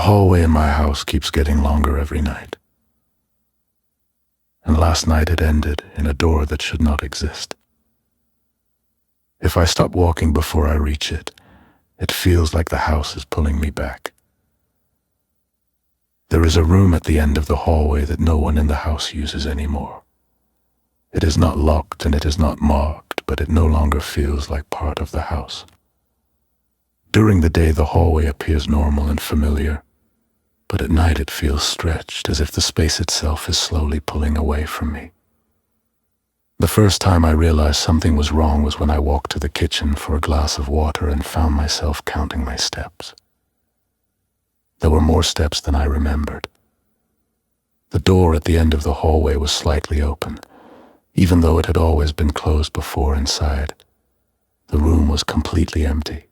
hallway in my house keeps getting longer every night. And last night it ended in a door that should not exist. If I stop walking before I reach it, it feels like the house is pulling me back. There is a room at the end of the hallway that no one in the house uses anymore. It is not locked and it is not marked, but it no longer feels like part of the house. During the day, the hallway appears normal and familiar, but at night it feels stretched, as if the space itself is slowly pulling away from me. The first time I realized something was wrong was when I walked to the kitchen for a glass of water and found myself counting my steps. There were more steps than I remembered. The door at the end of the hallway was slightly open, even though it had always been closed before inside. The room was completely empty.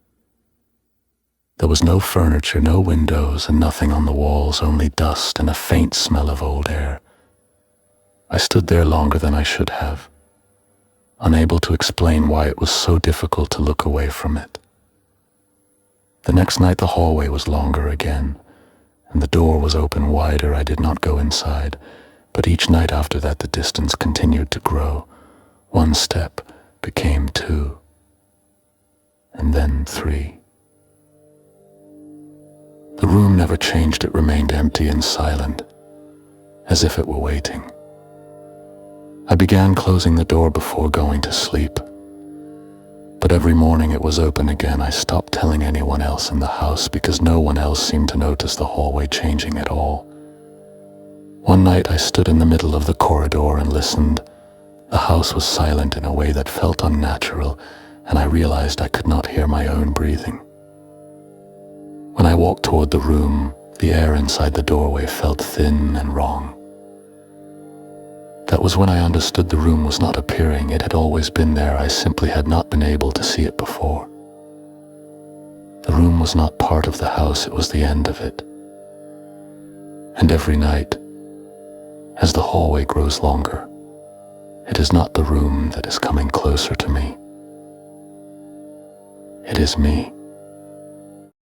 There was no furniture, no windows, and nothing on the walls, only dust and a faint smell of old air. I stood there longer than I should have, unable to explain why it was so difficult to look away from it. The next night the hallway was longer again, and the door was open wider. I did not go inside, but each night after that the distance continued to grow. 1 step became 2, and then 3. The room never changed, it remained empty and silent, as if it were waiting. I began closing the door before going to sleep, but every morning it was open again. I stopped telling anyone else in the house because no one else seemed to notice the hallway changing at all. One night I stood in the middle of the corridor and listened. The house was silent in a way that felt unnatural, and I realized I could not hear my own breathing. When I walked toward the room, the air inside the doorway felt thin and wrong. That was when I understood the room was not appearing. It had always been there. I simply had not been able to see it before. The room was not part of the house, it was the end of it. And every night, as the hallway grows longer, it is not the room that is coming closer to me. It is me.